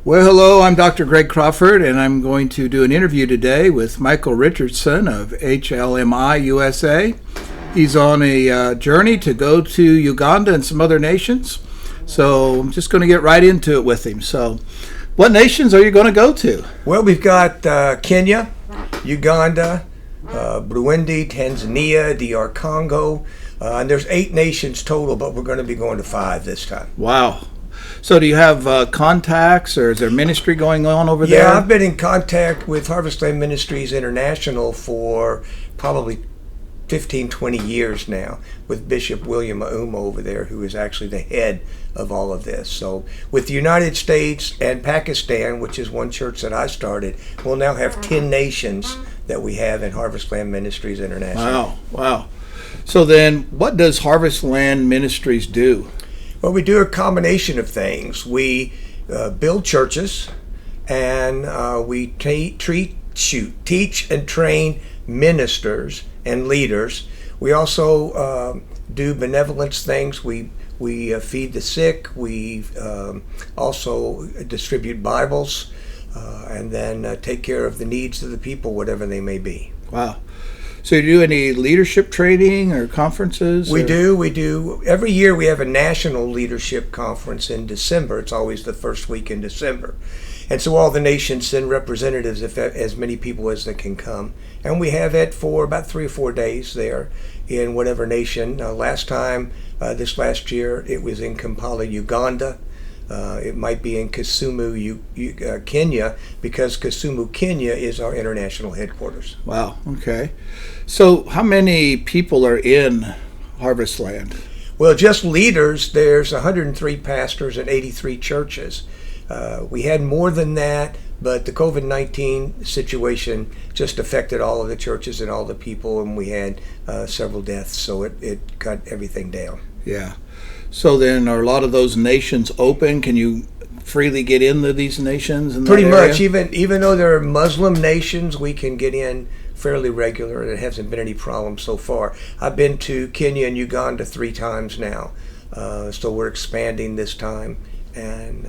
Well, hello, I'm Dr. Greg Crawford, and I'm going to do an interview today with Michael Richardson of HLMI-USA. He's on a journey to go to Uganda and some other nations, so I'm just going to get right into it with him. So, what nations are you going to go to? Well, we've got Kenya, Uganda, Burundi, Tanzania, DR Congo, and there's 8 nations total, but we're going to be going to 5 this time. Wow. So do you have contacts, or is there ministry going on over there? Yeah, I've been in contact with Harvest Land Ministries International for probably 15, 20 years now with Bishop William Auma over there, who is actually the head of all of this. So with the United States and Pakistan, which is one church that I started, we'll now have 10 nations that we have in Harvest Land Ministries International. Wow. So then what does Harvest Land Ministries do? Well, we do a combination of things. We build churches, and we teach and train ministers and leaders. We also do benevolence things. We feed the sick. We also distribute Bibles, and then take care of the needs of the people, whatever they may be. Wow. So you do any leadership training or conferences? We do. Every year we have a national leadership conference in December. It's always the first week in December. And so all the nations send representatives, as many people as they can come. And we have it for about 3 or 4 days there in whatever nation. This last year, it was in Kampala, Uganda. It might be in Kisumu, Kenya, because Kisumu, Kenya is our international headquarters. Wow, okay. So how many people are in Harvest Land? Well, just leaders, there's 103 pastors and 83 churches. We had more than that, but the COVID-19 situation just affected all of the churches and all the people, and we had several deaths, so it cut everything down. Yeah. So then are a lot of those nations open? Can you freely get into these nations? Pretty much. Even though there are Muslim nations, we can get in fairly regular, and it hasn't been any problem so far. I've been to Kenya and Uganda 3 times now, so we're expanding this time, and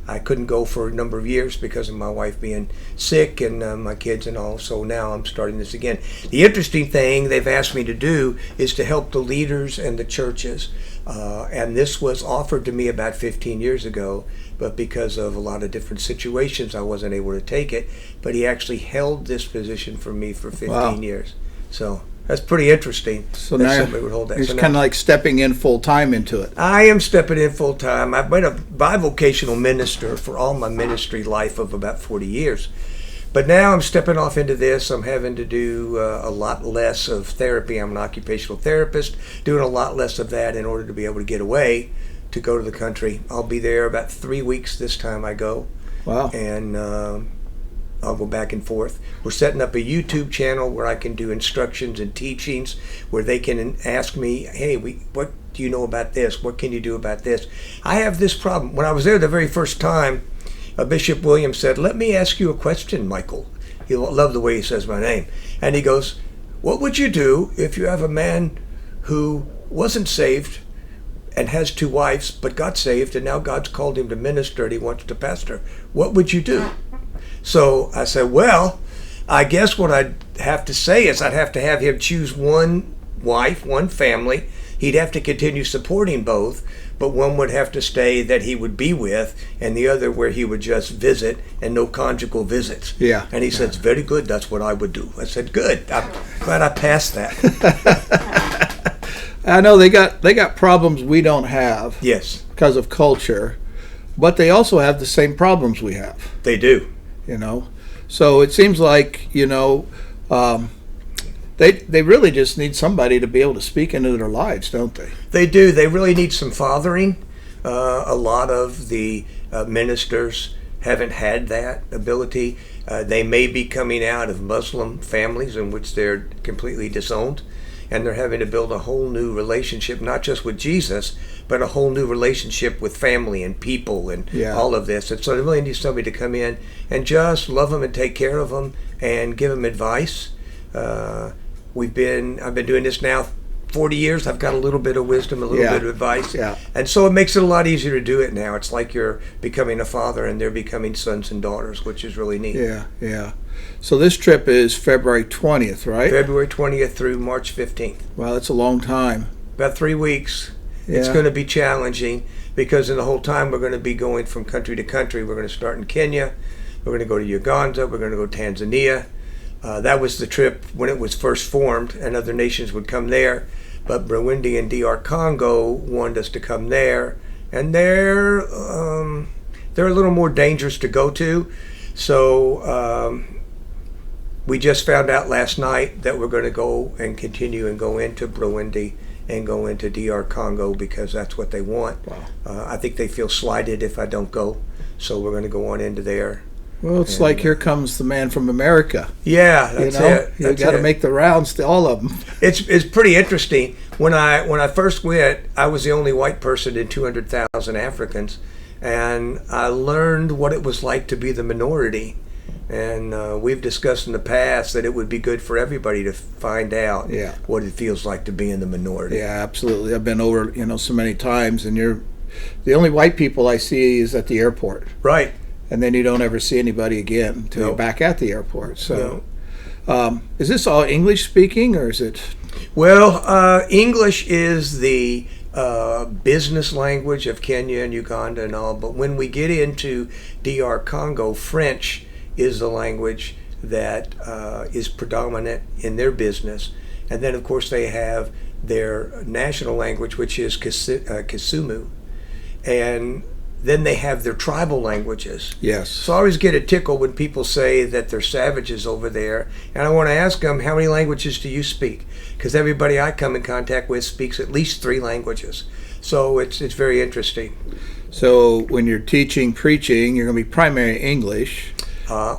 I couldn't go for a number of years because of my wife being sick and my kids and all, so now I'm starting this again. The interesting thing they've asked me to do is to help the leaders and the churches, and this was offered to me about 15 years ago, but because of a lot of different situations I wasn't able to take it, but he actually held this position for me for 15 years. So that's pretty interesting. So now would hold that. It's kind of like stepping in full time into it. I am stepping in full time. I've been a bivocational minister for all my ministry life of about 40 years. But now I'm stepping off into this. I'm having to do a lot less of therapy. I'm an occupational therapist, doing a lot less of that in order to be able to get away to go to the country. I'll be there about 3 weeks this time I go. Wow. And I'll go back and forth. We're setting up a YouTube channel where I can do instructions and teachings where they can ask me, hey, what do you know about this? What can you do about this? I have this problem. When I was there the very first time, Bishop William said, let me ask you a question, Michael. He loved the way he says my name. And he goes, what would you do if you have a man who wasn't saved and has 2 wives but got saved, and now God's called him to minister and he wants to pastor? What would you do? So I said, well, I guess what I'd have to say is I'd have to have him choose one wife, one family. He'd have to continue supporting both, but one would have to stay that he would be with, and the other where he would just visit, and no conjugal visits. Yeah. And he says, very good, that's what I would do. I said, good, I'm glad I passed that. I know they got problems we don't have. Yes. Because of culture, but they also have the same problems we have. They do. So it seems like they really just need somebody to be able to speak into their lives, don't they? They do. They really need some fathering. A lot of the ministers haven't had that ability. They may be coming out of Muslim families in which they're completely disowned, and they're having to build a whole new relationship, not just with Jesus, but a whole new relationship with family and people and all of this. And so they really need somebody to come in and just love them and take care of them and give them advice. I've been doing this now 40 years, I've got a little bit of wisdom, a little Yeah. bit of advice. Yeah. And so it makes it a lot easier to do it now. It's like you're becoming a father and they're becoming sons and daughters, which is really neat. Yeah, yeah. So this trip is February 20th, right? February 20th through March 15th. Well, that's a long time. About 3 weeks. It's Yeah. going to be challenging because in the whole time we're going to be going from country to country. We're going to start in Kenya. We're going to go to Uganda. We're going to go to Tanzania. That was the trip when it was first formed, and other nations would come there. But Burundi and DR Congo wanted us to come there, and they're a little more dangerous to go to. So we just found out last night that we're going to go and continue and go into Burundi and go into DR Congo because that's what they want. Wow. I think they feel slighted if I don't go, so we're going to go on into there. Well, it's like here comes the man from America. Yeah, that's it. You got to make the rounds to all of them. It's pretty interesting. When I first went, I was the only white person in 200,000 Africans, and I learned what it was like to be the minority. And we've discussed in the past that it would be good for everybody to find out what it feels like to be in the minority. Yeah, absolutely. I've been over, so many times, and the only white people I see is at the airport. Right. And then you don't ever see anybody again until you're back at the airport. So, is this all English speaking, or is it? Well, English is the business language of Kenya and Uganda and all. But when we get into DR Congo, French is the language that is predominant in their business. And then, of course, they have their national language, which is Kisumu. And then they have their tribal languages. Yes. So I always get a tickle when people say that they're savages over there. And I want to ask them, how many languages do you speak? Because everybody I come in contact with speaks at least 3 languages. So it's very interesting. So when you're preaching, you're going to be primary English.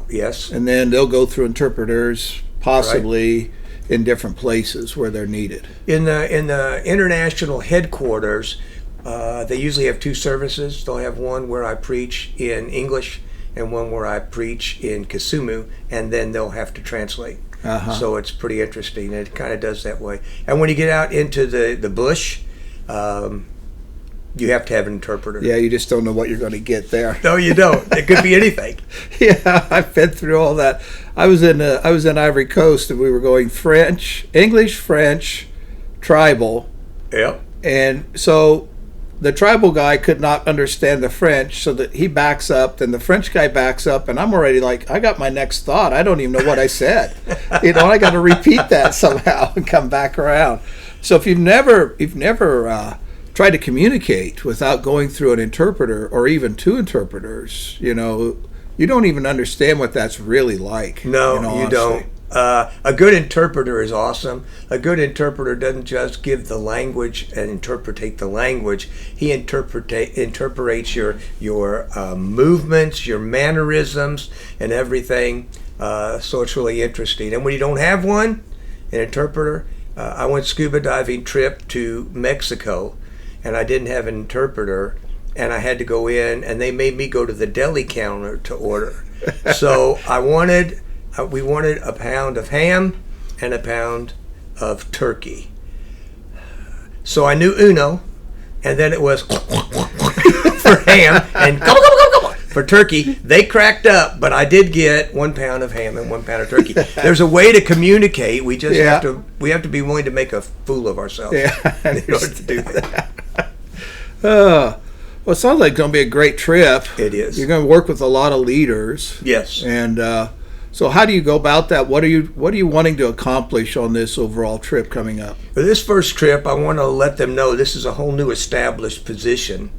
Yes. And then they'll go through interpreters, possibly in different places where they're needed. In the international headquarters, they usually have 2 services. They'll have one where I preach in English and one where I preach in Kisumu, and then they'll have to translate. So it's pretty interesting. It kind of does that way. And when you get out into the bush, you have to have an interpreter. Yeah, you just don't know what you're going to get there. No, you don't. It could be anything. Yeah, I've been through all that. I was in Ivory Coast, and we were going English, French, tribal. Yep. And so the tribal guy could not understand the French, so that he backs up, then the French guy backs up, and I'm already like, I got my next thought. I don't even know what I said. I got to repeat that somehow and come back around. So if you've never tried to communicate without going through an interpreter or even 2 interpreters, you don't even understand what that's really like. No, you don't. A good interpreter is awesome. A good interpreter doesn't just give the language and interpretate the language. He interprets your movements, your mannerisms, and everything. So it's really interesting. And when you don't have an interpreter, I went scuba diving trip to Mexico, and I didn't have an interpreter, and I had to go in, and they made me go to the deli counter to order. So we wanted a pound of ham and a pound of turkey. So I knew uno, and then it was for ham and for turkey. They cracked up, but I did get 1 pound of ham and 1 pound of turkey. There's a way to communicate. We just have to be willing to make a fool of ourselves in order to do that. Well, it sounds like it's going to be a great trip. It is. You're going to work with a lot of leaders. Yes. And so how do you go about that? What are you wanting to accomplish on this overall trip coming up? For this first trip, I want to let them know this is a whole new established position.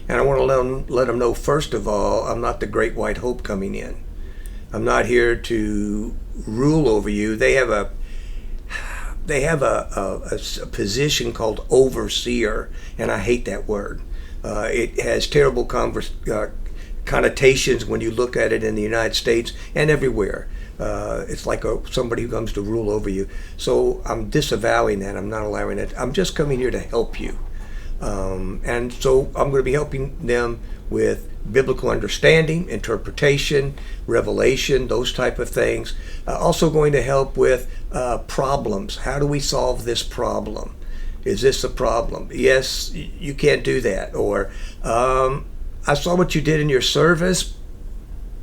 And I want to let them know, first of all, I'm not the great white hope coming in. I'm not here to rule over you. They have a position called overseer, and I hate that word. It has terrible connotations when you look at it in the United States and everywhere. It's like somebody who comes to rule over you. So I'm disavowing that. I'm not allowing it. I'm just coming here to help you. And so I'm going to be helping them with biblical understanding, interpretation, revelation, those type of things. Also going to help with problems. How do we solve this problem? Is this a problem? Yes, you can't do that. Or I saw what you did in your service,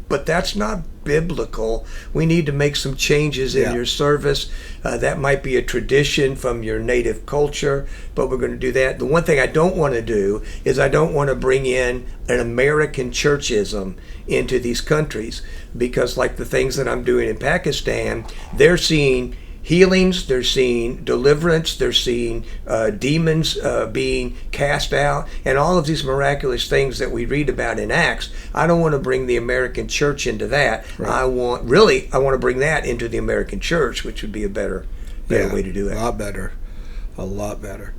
but that's not biblical. We need to make some changes in your service. That might be a tradition from your native culture, but we're going to do that. The one thing I don't want to do is I don't want to bring in an American churchism into these countries, because like the things that I'm doing in Pakistan, they're seeing healings, they're seeing deliverance, they're seeing demons being cast out, and all of these miraculous things that we read about in Acts. I don't want to bring the American church into that. Right. I want to bring that into the American church, which would be a better way to do it. A lot better.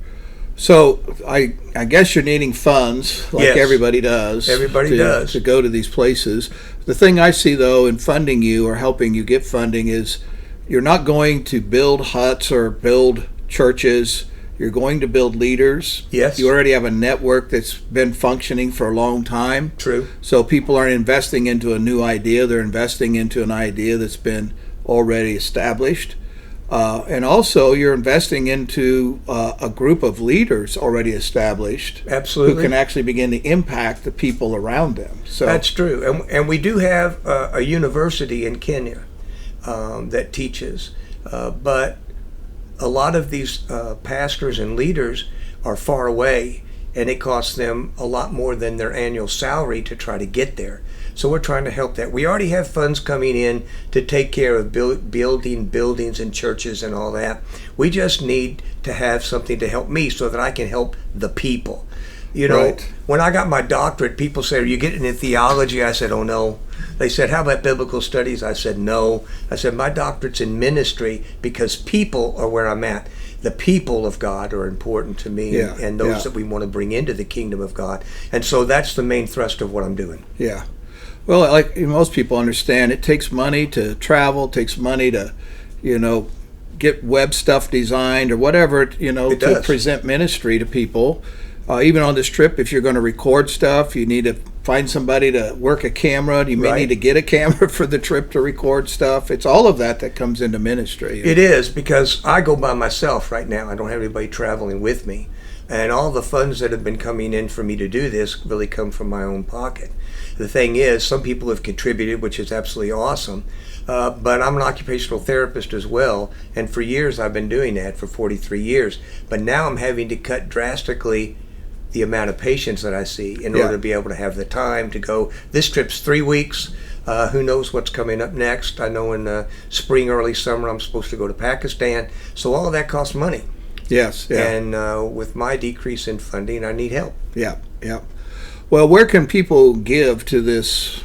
So I guess you're needing funds, like everybody does. Everybody does. To go to these places. The thing I see, though, in funding you or helping you get funding is you're not going to build huts or build churches. You're going to build leaders. Yes. You already have a network that's been functioning for a long time. True. So people aren't investing into a new idea. They're investing into an idea that's been already established. And also you're investing into a group of leaders already established. Absolutely. Who can actually begin to impact the people around them. So that's true. And we do have a university in Kenya that teaches, but a lot of these pastors and leaders are far away, and it costs them a lot more than their annual salary to try to get there. So we're trying to help that. We already have funds coming in to take care of building buildings and churches and all that. We just need to have something to help me so that I can help the people. You know, Right. When I got my doctorate, people said, "Are you getting into theology?" I said, "Oh, no." They said, "How about biblical studies?" I said, "No." I said, "My doctorate's in ministry because people are where I'm at. The people of God are important to me, and those that we want to bring into the kingdom of God." And so that's the main thrust of what I'm doing. Yeah. Well, like most people understand, it takes money to travel, it takes money to, get web stuff designed or whatever, to does. present ministry to people. Even on this trip, if you're going to record stuff, you need to find somebody to work a camera. You may need to get a camera for the trip to record stuff. It's all of that comes into ministry. It is, because I go by myself right now. I don't have anybody traveling with me. And all the funds that have been coming in for me to do this really come from my own pocket. The thing is, some people have contributed, which is absolutely awesome. But I'm an occupational therapist as well. And for years, I've been doing that for 43 years. But now I'm having to cut drastically the amount of patients that I see in order to be able to have the time to go. This trip's 3 weeks. Who knows what's coming up next? I know in the spring, early summer, I'm supposed to go to Pakistan. So all of that costs money. Yes. Yeah. And with my decrease in funding, I need help. Yeah. Yeah. Well, where can people give to this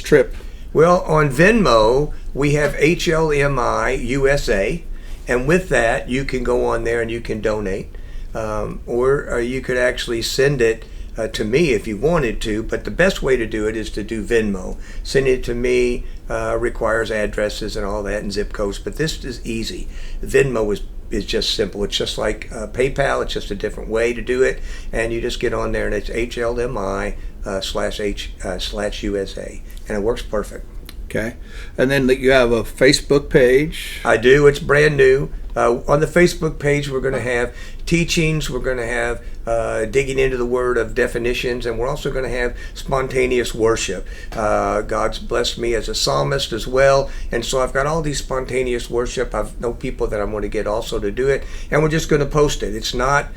trip? Well, on Venmo, we have HLMI-USA. And with that, you can go on there and you can donate. Or you could actually send it to me if you wanted to, but the best way to do it is to do Venmo. Sending it to me requires addresses and all that and zip codes, but this is easy. Venmo is just simple. It's just like PayPal. It's just a different way to do it, and you just get on there and it's HLMI/USA, and it works perfect. Okay, and then you have a Facebook page. I do. It's brand new. On the Facebook page, we're going to have teachings. We're going to have digging into the Word of definitions, and we're also going to have spontaneous worship. God's blessed me as a psalmist as well, and so I've got all these spontaneous worship. I've know people that I'm going to get also to do it, and we're just going to post it. It's not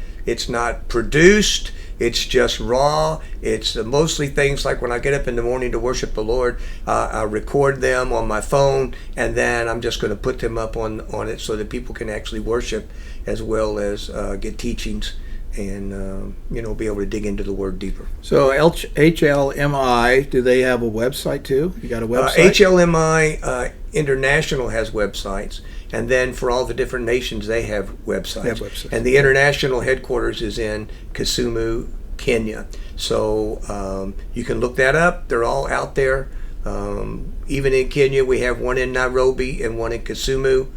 produced. It's just raw. It's mostly things like when I get up in the morning to worship the Lord, I record them on my phone, and then I'm just going to put them up on it so that people can actually worship as well as get teachings and be able to dig into the Word deeper. So HLMI, do they have a website too? You got a website? HLMI International has websites. And then for all the different nations, they have websites. And the international headquarters is in Kisumu, Kenya. So you can look that up. They're all out there. Even in Kenya, we have one in Nairobi and one in Kisumu.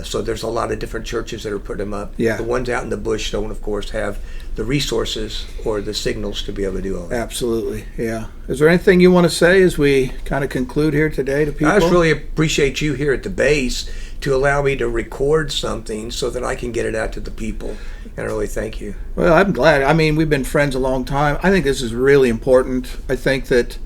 So there's a lot of different churches that are putting them up. Yeah. The ones out in the bush don't, of course, have the resources or the signals to be able to do all that. Absolutely, yeah. Is there anything you want to say as we kind of conclude here today to people? I just really appreciate you here at the base to allow me to record something so that I can get it out to the people. And I really thank you. Well, I'm glad. I mean, we've been friends a long time. I think this is really important. I think that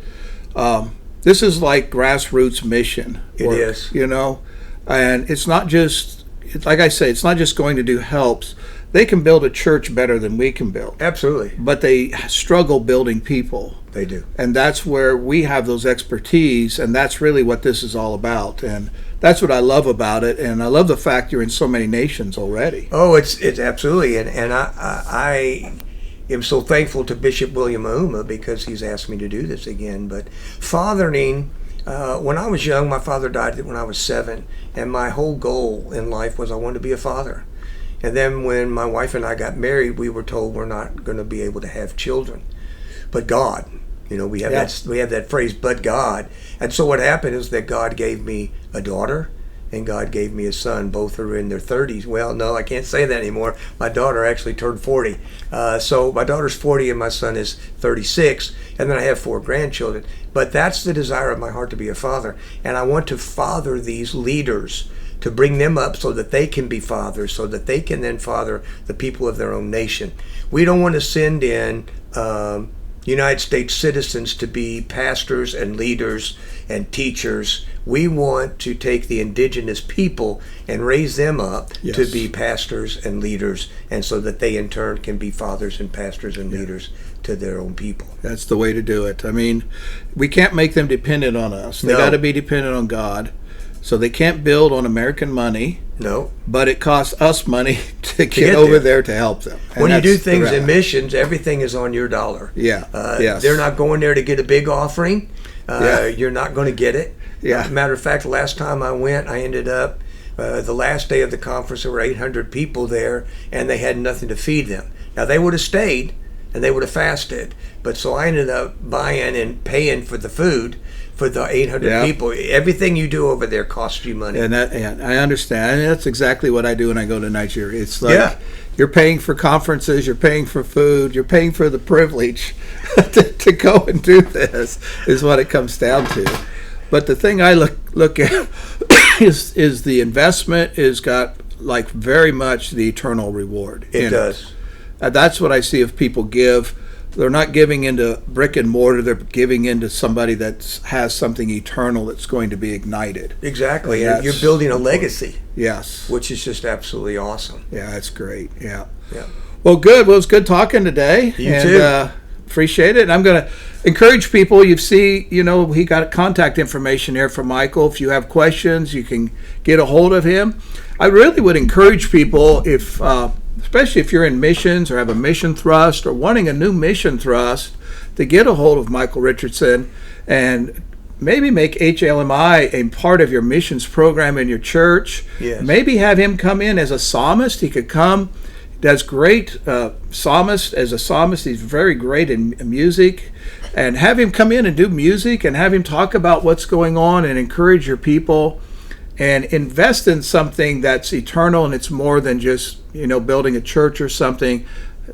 this is like grassroots mission work, It is. you know, and it's not just, like I say, it's not just going to do helps. They can build a church better than we can build. Absolutely. But they struggle building people. They do. And that's where we have those expertise, and that's really what this is all about. And that's what I love about it, and I love the fact you're in so many nations already. Oh, it's absolutely, and I am so thankful to Bishop William Ouma because he's asked me to do this again. But fathering, when I was young, my father died when I was 7, and my whole goal in life was I wanted to be a father. And then when my wife and I got married, we were told we're not going to be able to have children, but God. You know, we have that phrase, but God. And so what happened is that God gave me a daughter and God gave me a son. Both are in their 30s. Well, no, I can't say that anymore. My daughter actually turned 40. So my daughter's 40 and my son is 36. And then I have 4 grandchildren. But that's the desire of my heart, to be a father. And I want to father these leaders, to bring them up so that they can be fathers, so that they can then father the people of their own nation. We don't want to send in United States citizens to be pastors and leaders and teachers. We want to take the indigenous people and raise them up to be pastors and leaders, and so that they in turn can be fathers and pastors and leaders to their own people. That's the way to do it. I mean, we can't make them dependent on us. They No. got to be dependent on God. So they can't build on American money. No. But it costs us money to get get over there. there to help them. And When you do that's the things in route. missions, everything is on your dollar. Yeah. Yes. They're not going there to get a big offering. You're not going to get it. Yeah. Matter of fact, last time I went, I ended up, the last day of the conference, there were 800 people there, and they had nothing to feed them. Now, they would have stayed, and they would have fasted. But so I ended up buying and paying for the food for the 800 people. Everything you do over there costs you money. And I understand. And that's exactly what I do when I go to Nigeria. It's like you're paying for conferences, you're paying for food, you're paying for the privilege to go and do this, is what it comes down to. But the thing I look at is the investment is got like very much the eternal reward. It does. That's what I see if people give. They're not giving into brick and mortar. They're giving into somebody that has something eternal that's going to be ignited. Exactly. You're building a legacy. Yes. Which is just absolutely awesome. Yeah, that's great. Yeah. Yeah. Well, good. Well, it's good talking today. You too. Appreciate it. And I'm going to encourage people. You see, he got contact information there from Michael. If you have questions, you can get a hold of him. I really would encourage people, if especially if you're in missions or have a mission thrust or wanting a new mission thrust, to get a hold of Michael Richardson and maybe make HLMI a part of your missions program in your church. Yes. Maybe have him come in as a psalmist. He could come. Does great psalmist. As a psalmist, he's very great in music. And have him come in and do music and have him talk about what's going on and encourage your people. And invest in something that's eternal, and it's more than just building a church or something.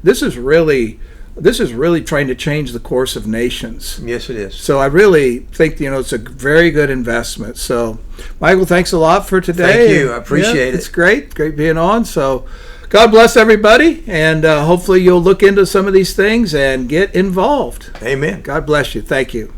This is really trying to change the course of nations. Yes, it is. So I really think it's a very good investment. So, Michael, thanks a lot for today. Thank you. I appreciate it. It's great being on. So, God bless everybody, and hopefully you'll look into some of these things and get involved. Amen. God bless you. Thank you.